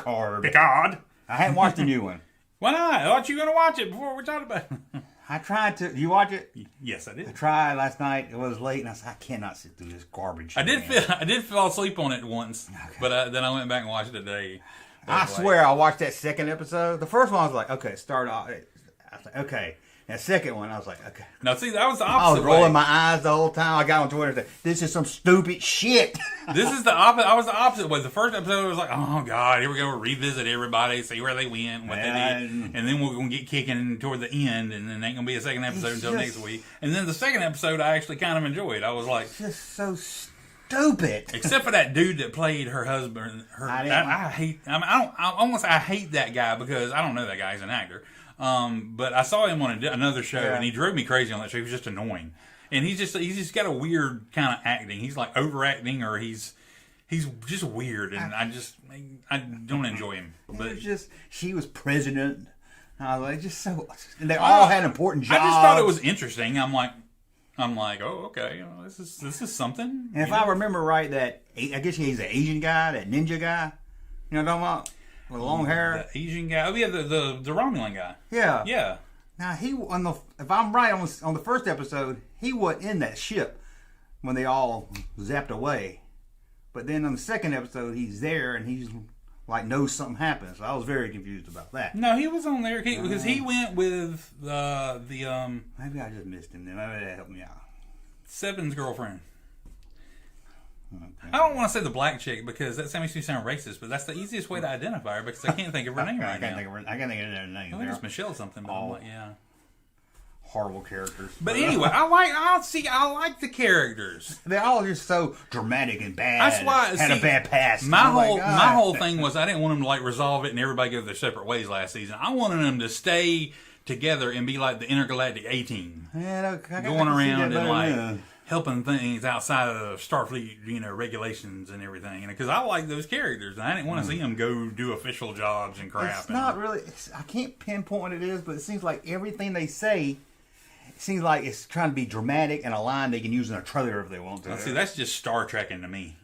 Picard. Picard. I hadn't watched the new one. Why not? I thought you were going to watch it before we talked about it. I tried to. Did you watch it? Yes, I did. I tried last night. It was late, and I said, I cannot sit through this garbage. I did fall asleep on it once, but then I went back and watched it today. I swear I watched that second episode. The first one I was like, okay, start off. I was like, okay. And the second one, I was like, okay. Now, see, that was the I opposite was rolling way. my eyes the whole time. I got on Twitter and said, this is some stupid shit. This is the opposite. I was the opposite way. The first episode was like, oh, God, here we go. We'll revisit everybody, see where they went, what they did. And then we're going to get kicking toward the end, and then there ain't going to be a second episode until next week. And then the second episode, I actually kind of enjoyed. I was like... It's just so stupid. Except for that dude that played her husband. I hate... I hate that guy because I don't know that guy. He's an actor. But I saw him on another show, and he drove me crazy on that show. He was just annoying, and he's just got a weird kind of acting. He's like overacting, or he's just weird, and I don't enjoy him. But it was just she was president. I was like, just so, and they all had important jobs. I just thought it was interesting. I'm like, oh, okay, this is something. And if I remember right, that I guess he's an Asian guy, that ninja guy. You know what I'm talking about? With long hair, the Asian guy. Oh yeah, the Romulan guy. Yeah, yeah. Now if I'm right on the first episode, he wasn't in that ship when they all zapped away. But then on the second episode, he's there and he's like knows something happened. So I was very confused about that. No, he was on there because he went with the maybe I just missed him. Then maybe that helped me out. Seven's girlfriend. Okay. I don't want to say the black chick because that makes me sound racist, but that's the easiest way to identify her because I can't think of her name right now. I can't think of her name. I think it's Michelle something, but I'm like, yeah. Horrible characters. But anyway, I like the characters. They're all just so dramatic and bad. That's why had a bad past. My whole thing was I didn't want them to like resolve it and everybody go their separate ways last season. I wanted them to stay together and be like the intergalactic A-Team, going around and like helping things outside of Starfleet, regulations and everything. And because I like those characters, and I didn't want to see them go do official jobs and crap. It's not really. I can't pinpoint what it is, but it seems like everything they say. It seems like it's trying to be dramatic and a line they can use in a trailer if they want to. See, that's just Star Trekking to me.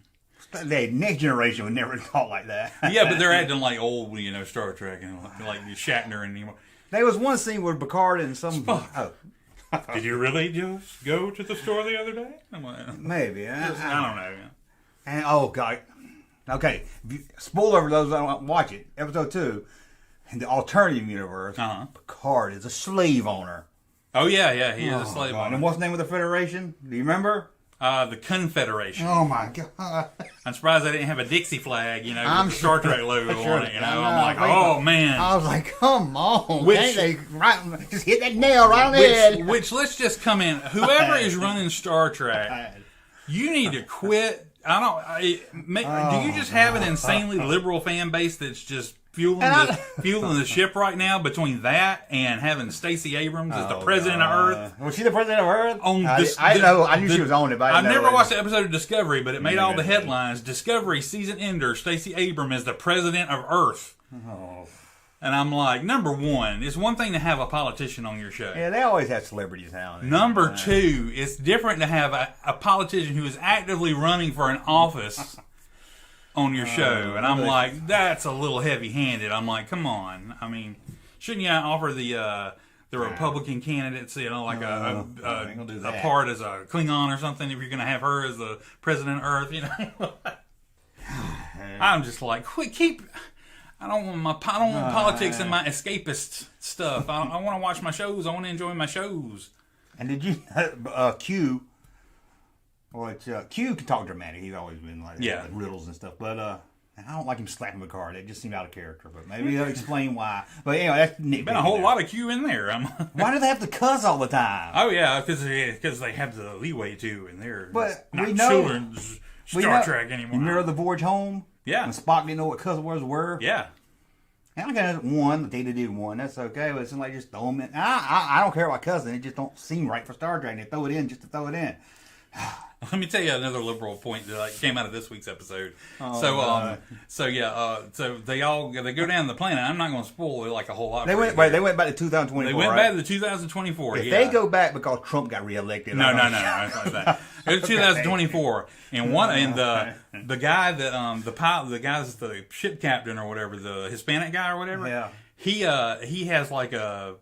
The next generation would never talk like that. Yeah, but they're acting like old, Star Trek and like Shatner and anymore. There was one scene where Picard and some. Spock. Oh. Did you really just go to the store the other day? Maybe. I don't know. And oh god. Okay. Spoiler for those that don't watch it. Episode 2. In the alternative universe, Picard is a slave owner. Oh yeah, he is a slave owner. And what's the name of the Federation? Do you remember? The Confederation. Oh my god! I'm surprised they didn't have a Dixie flag, with I'm the Star Trek logo on it. I'm like, oh man! I was like, come on! Just hit that nail right on the head. Which let's just come in. Whoever is running Star Trek, you need to quit. Do you just have an insanely liberal fan base that's just fueling the ship right now between that and having Stacey Abrams as the president of Earth? Was she the president of Earth? I knew she was on it, but I never watched the episode of Discovery, but it made all the headlines. Discovery season ender, Stacey Abrams is the president of Earth. Oh. And I'm like, number one, it's one thing to have a politician on your show. Yeah, they always have celebrities now. Number two, it's different to have a politician who is actively running for an office on your show. And I'm like, that's a little heavy-handed. I'm like, come on. I mean, shouldn't you offer the Republican candidates, like a part as a Klingon or something if you're going to have her as the president of Earth, I'm just like, I don't want politics and my escapist stuff. I want to watch my shows. I want to enjoy my shows. And did you Q? Well, Q can talk dramatic. He's always been like riddles and stuff. But I don't like him slapping Picard. It just seemed out of character. But maybe he'll explain why. But anyway, that's nitpicking. Been a whole lot of Q in there. Why do they have to cuss all the time? Oh yeah, because they have the leeway to, and they're not children's Star Trek anymore. You remember the Voyage Home? Yeah. When Spock didn't know what cuss words were? Yeah. And I got one. They did one. That's okay. But it's like just throw them in. I don't care about cussing. It just don't seem right for Star Trek. They throw it in just to throw it in. Let me tell you another liberal point that came out of this week's episode. Oh, so they go down the planet. I'm not going to spoil it like a whole lot. They went back to 2024. They went back to 2024. If they go back because Trump got reelected, no, it's like that. It was 2024, and the guy that the pilot, the guy's the ship captain or whatever, the Hispanic guy or whatever. Yeah. He has like a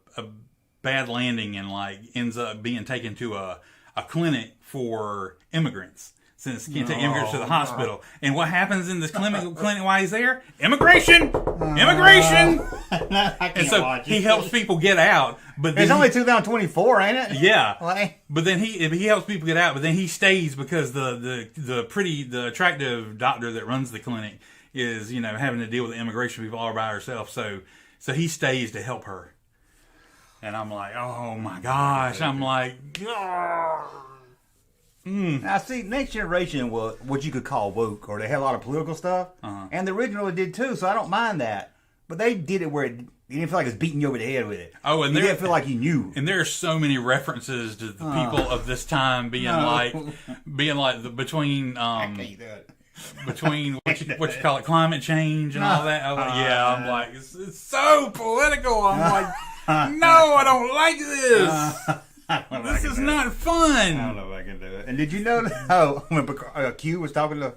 bad landing and like ends up being taken to a clinic for immigrants. Since he can't take immigrants to the hospital. And what happens in this clinic while he's there? Immigration! Immigration! And so he helps people get out. But it's only 2024, ain't it? Yeah. But then he helps people get out, but then he stays because the attractive doctor that runs the clinic is, having to deal with the immigration people all by herself. So he stays to help her. And I'm like, oh my gosh. I'm like, Now, see, Next Generation was what you could call woke, or they had a lot of political stuff. And the original did too, so I don't mind that. But they did it where you didn't feel like it's beating you over the head with it. Oh, and you didn't feel like you knew. And there are so many references to the people of this time being like between between what you call it, climate change and all that. I'm like, it's so political. I'm like, no, I don't like this. This is not fun. I don't know if I can do it. And did you know how when Q was talking to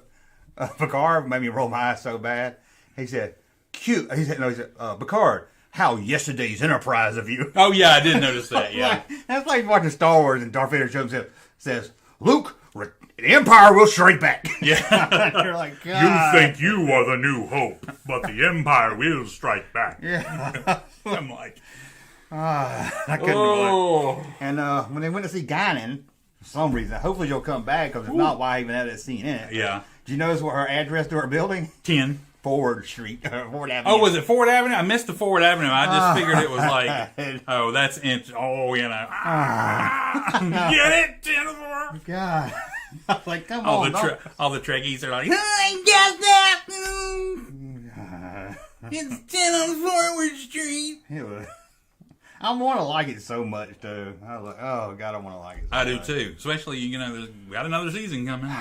Picard, made me roll my eyes so bad? He said, Picard, how yesterday's Enterprise of you. Oh, yeah, I did notice that, yeah. That's like watching Star Wars and Darth Vader shows up, says, Luke, the Empire will strike back. Yeah. You're like, God. You think you are the new hope, but the Empire will strike back. Yeah. I'm like, I couldn't do it. And when they went to see Guinan, for some reason, hopefully you'll come back, because if not, why even have that scene in it? Yeah. Did you notice what her address to her building? 10. Forward Street. Ford Avenue. Oh, was it Ford Avenue? I missed the Ford Avenue. I just figured it was like, oh, that's get it, Jennifer. God. I was like, come on. All the Trekkies are like, I got that. It's 10 on Forward Street. I want to like it so much, too. I was like, oh, God, I want to like it so I much. do, too. Especially, we got another season coming.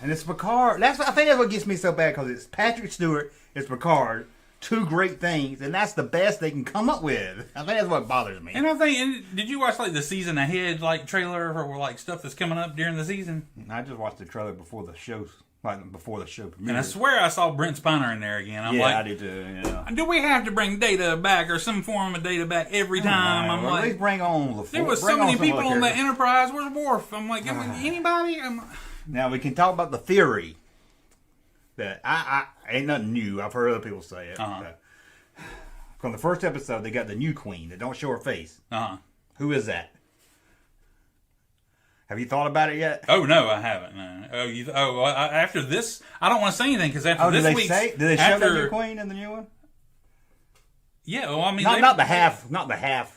And it's Picard. I think that's what gets me so bad, because it's Patrick Stewart, it's Picard, two great things, and that's the best they can come up with. I think that's what bothers me. And I think, did you watch like the season ahead like trailer for like stuff that's coming up during the season? I just watched the trailer before the show premiered. And I swear I saw Brent Spiner in there again. I'm like, I do too. Yeah. Do we have to bring Data back or some form of Data back every time? I'm like, at least bring on the. There was so many people on the Enterprise. Where's Worf? I'm like, anybody? Now we can talk about the theory that I ain't nothing new. I've heard other people say it. From the first episode, they got the new queen that don't show her face. Who is that? Have you thought about it yet? Oh no, I haven't. No. After this, I don't want to say anything because after this week's, did they show the new queen in the new one? Yeah, well, I mean, not the half.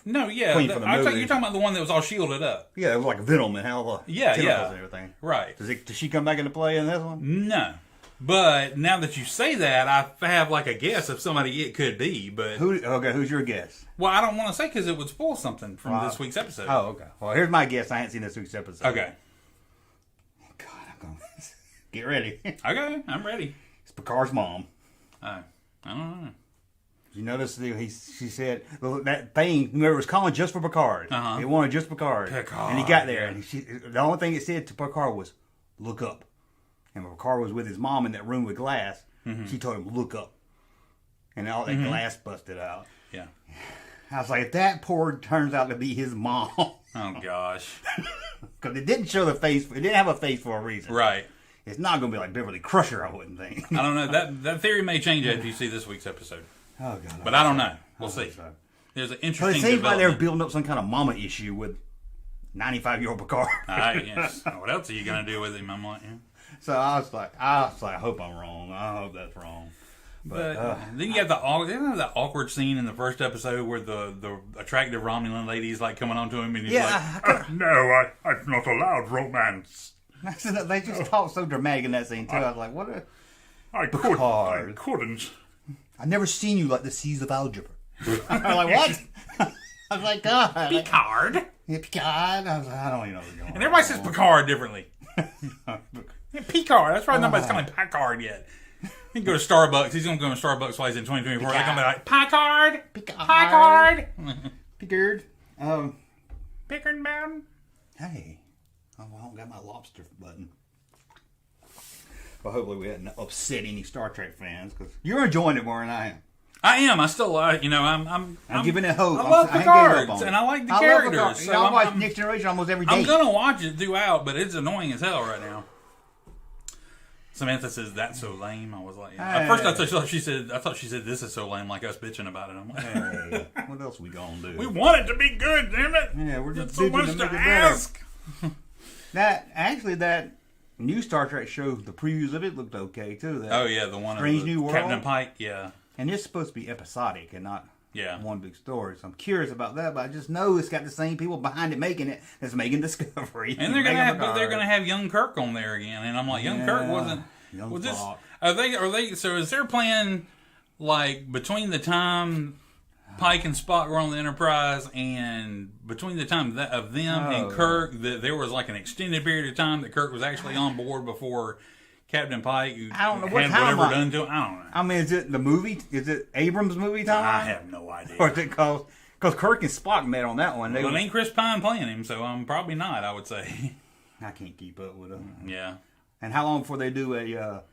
No, yeah, queen from the movie. You're talking about the one that was all shielded up. Yeah, it was like Venom and all the tentacles and everything. Right. Does she come back into play in this one? No. But now that you say that, I have like a guess of somebody it could be. But who's your guess? Well, I don't want to say because it would spoil something from this week's episode. Oh, okay. Well, here's my guess. I ain't seen this week's episode. Okay. God, I'm going to get ready. Okay, I'm ready. It's Picard's mom. I don't know. You notice she said that thing. Remember, it was calling just for Picard. It wanted just Picard. And he got there, and the only thing it said to Picard was, "Look up." And when Picard was with his mom in that room with glass, she told him, "Look up," and all that glass busted out. Yeah. I was like, that poor turns out to be his mom. Oh gosh. Because it didn't show the face. It didn't have a face for a reason. Right. It's not going to be like Beverly Crusher, I wouldn't think. I don't know. That theory may change after you see this week's episode. Oh God. But I don't know. We'll see. So. There's an interesting. But it seems like they're building up some kind of mama issue with 95-year-old Picard. Yes. What else are you going to do with him? I'm like, yeah. So I was like, I hope I'm wrong. I hope that's wrong. But then you have the awkward scene in the first episode where the attractive Romulan lady is like coming on to him and he's like, no, I'm not allowed romance. They just talk so dramatic in that scene too. I was like, what? I couldn't. I've never seen you like the seas of algebra. I'm like, what? I was like, God. Picard. Yeah, Picard. I was like, I don't even know what's going on. And everybody says Picard differently. Yeah, Picard. That's right. Nobody's calling him Picard yet. He can go to Starbucks. He's going to go to Starbucks while he's in 2024. They're going to be like, Picard! Picard! Picard. Picard Mountain. Hey. Oh, I don't got my lobster button. Well, hopefully we hadn't upset any Star Trek fans, because you're enjoying it more than I am. I am. I still, I'm giving it hope. I love I Picard, and I like the characters. Love so I watch Next Generation almost every day. I'm going to watch it throughout, but it's annoying as hell right now. Samantha says, that's so lame. I was like, at first I thought she said, this is so lame, like us bitching about it. I'm like, hey, what else we gonna do? We want it to be good, damn it. Yeah, we're just so much to ask. That new Star Trek show, the previews of it looked okay too. The one Strange New World, Captain Pike, yeah. And it's supposed to be episodic and not one big story. So I'm curious about that, but I just know it's got the same people behind it making it that's making Discovery. And they're gonna have young Kirk on there again, and I'm like, young Kirk wasn't. So is their plan like between the time Pike and Spock were on the Enterprise and between the time of them and Kirk, there was like an extended period of time that Kirk was actually on board before Captain Pike I don't know had whatever done to him? I don't know. I mean, is it the movie? Is it Abrams' movie time? I have no idea. Or is it because Kirk and Spock met on that one? Well, it ain't Chris Pine playing him, so I'm probably not, I would say. I can't keep up with them. Yeah. And how long before they do a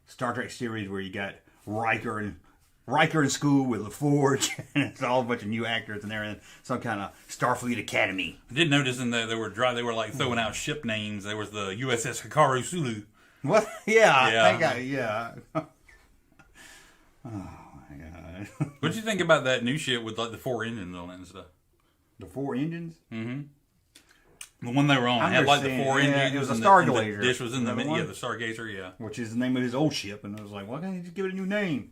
Star Trek series where you got Riker in school with LaForge, and it's all a bunch of new actors and everything, some kind of Starfleet Academy. I did notice in there they were like throwing out ship names. There was the USS Hikaru Sulu. What? Yeah. Oh my god. What do you think about that new ship with like the 4 engines on it and stuff? The 4 engines? Mm-hmm. The one they were on had like the 4 engines. It was a Stargazer. The dish was in the Stargazer, yeah. Which is the name of his old ship, and I was like, why can't you just give it a new name?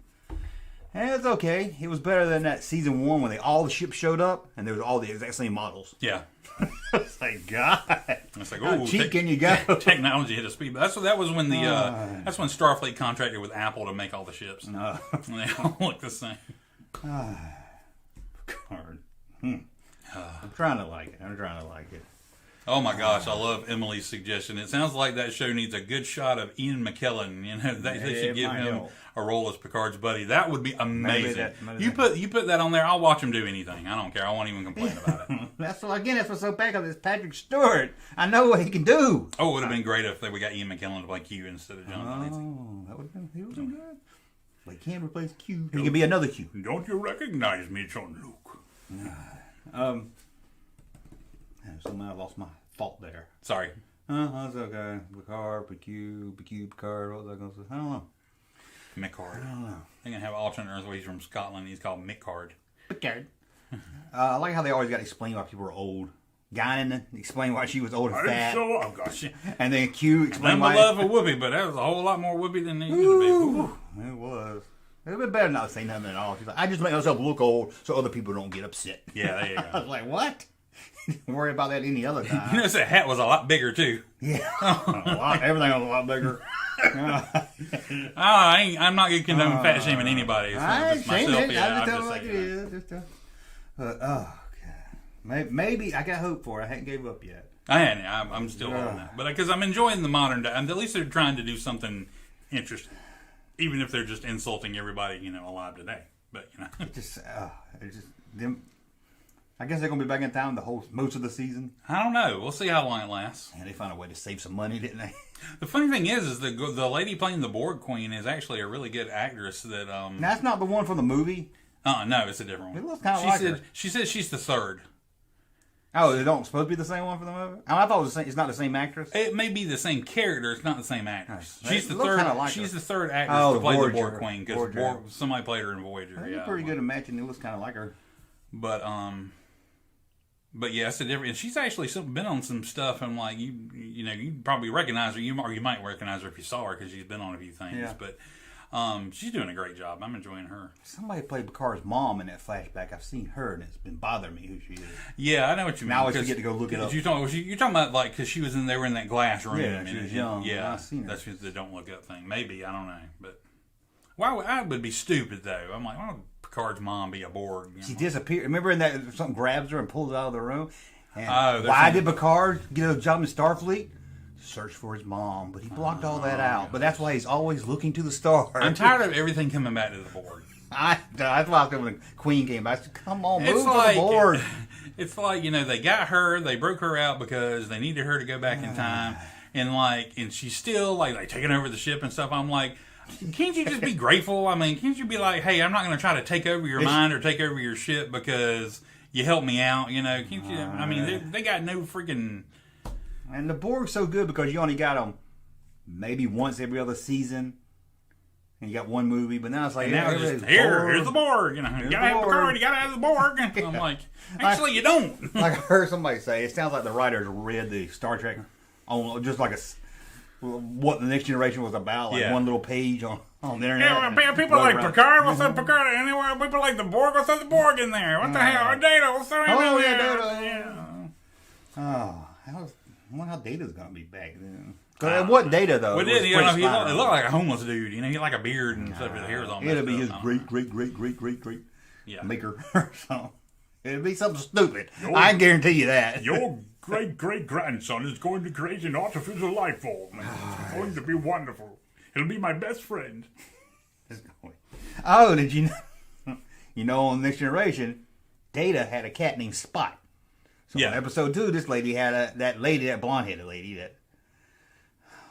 And it's okay. It was better than that season 1 when all the ships showed up and there was all the exact same models. Yeah. It's like, God. It's like, how cheap can you go? Technology hit a speed. That was when that's when Starfleet contracted with Apple to make all the ships. No. And they all look the same. Picard. I'm trying to like it. Oh my gosh, I love Emily's suggestion. It sounds like that show needs a good shot of Ian McKellen. You know, they should give him a role as Picard's buddy. That would be amazing. You put that on there, I'll watch him do anything. I don't care. I won't even complain about it. That's what's so bad because it's Patrick Stewart. I know what he can do. Oh, it would have been great if we got Ian McKellen to play Q instead of John Lazenby. Oh, that would have been good. But he can't replace Q. He can be another Q. Don't you recognize me, John Luke? Somehow I lost my thought there. Sorry. That's okay. Picard, Picard, what was I going to say? I don't know. Picard. I don't know. They're going to have alternate Earth where he's from Scotland. He's called Picard. Picard. I like how they always got to explain why people were old. Guinan explain why she was old and fat. Oh, gosh. And then Q explain why. I love a Whoopi, but that was a whole lot more Whoopi than they used to be. Ooh. It was. It would be better not to say nothing at all. She's like, I just make myself look old so other people don't get upset. Yeah, there you go. I was like, what? Don't worry about that any other time. You notice that hat was a lot bigger, too. Yeah. Everything was a lot bigger. I'm not going to condone fat shaming anybody. I just shame myself. it. Yeah, I just tell it like it is. Oh, God. Maybe I got hope for it. I hadn't gave up yet. I'm still hoping that. But because I'm enjoying the modern day. And at least they're trying to do something interesting. Even if they're just insulting everybody, alive today. But, I guess they're going to be back in town most of the season. I don't know. We'll see how long it lasts. And they found a way to save some money, didn't they? The funny thing is the lady playing the Borg Queen is actually a really good actress. That's not the one from the movie? No, it's a different one. It looks kind of like her. She said she's the third. Oh, they don't supposed to be the same one for the movie? I thought it's not the same actress. It may be the same character. It's not the same actress. She's the third. Like she's the third actress to play the Borg Queen because somebody played her in Voyager. She's pretty good at matching. It looks kind of like her. But yeah, it's a different. And she's actually been on some stuff, and like you probably recognize her. You might recognize her if you saw her because she's been on a few things. Yeah. But she's doing a great job. I'm enjoying her. Somebody played Picard's mom in that flashback. I've seen her, and it's been bothering me who she is. Yeah, I know what you mean. Now I always forget to go look it up. You're talking about like because she was in that glass room. Yeah, she was young. Yeah, I've seen her. That's the don't look up thing. Maybe I don't know, but I would be stupid though. I'm like, why would Picard's mom be a Borg? She disappeared. Remember in that something grabs her and pulls her out of the room. And why did Picard get a job in Starfleet? search for his mom, but he blocked all that out. But that's why he's always looking to the stars. I'm tired of everything coming back to the Borg. That's why when the Queen came back, I said, come on, move It's to like the Borg. it's like, they got her, they broke her out because they needed her to go back in time, and she's still like taking over the ship and stuff. I'm like, can't you just be grateful? I mean, can't you be like, hey, I'm not going to try to take over your mind or take over your ship because you helped me out? Can't you? I mean, they got no freaking. And the Borg's so good because you only got them maybe once every other season. And you got one movie, but now it's like, now here's the Borg. You gotta have Picard, you gotta have the Borg. I'm like, actually, you don't. Like I heard somebody say, it sounds like the writers read the Star Trek on just like what the Next Generation was about, like one little page on the internet. Yeah, people like Picard. What's up, Picard? Anyway, people like the Borg. What's up, the Borg in there? What the hell? Data. What's up in there? Data. Oh, I wonder how Data's gonna be back then. What Data though? Well, he looked like a homeless dude. He had like a beard and stuff with the hairs on. It'll be his great maker or something. It'll be something stupid. I guarantee you that. Your great-great-grandson is going to create an artificial life form. It's going to be wonderful. He'll be my best friend. Oh, did you know? On Next Generation, Data had a cat named Spot. So in episode 2, this lady had that blonde-headed lady that.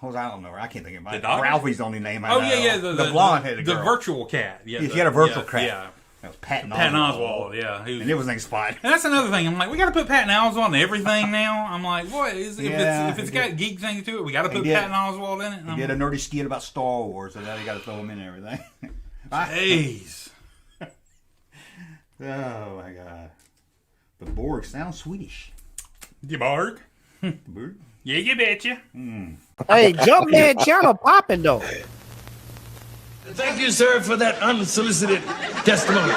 I don't know. I can't think of it. Ralphie's the only name I know. The blonde-headed girl. The virtual cat. Yeah, she had a virtual cat. Yeah. That was Patton Oswalt. Yeah. And it was named Spot. And that's another thing. I'm like, we got to put Patton Oswalt in everything now. I'm like, what? If it's got geek things to it, we got to put Patton Oswalt in it. He did a nerdy skit about Star Wars, so now you got to throw him in and everything. Jeez. Oh, my God. The Borg sounds Swedish. The Borg? The Borg? Yeah, you betcha. Hey, Junkman channel popping though. Thank you, sir, for that unsolicited testimony.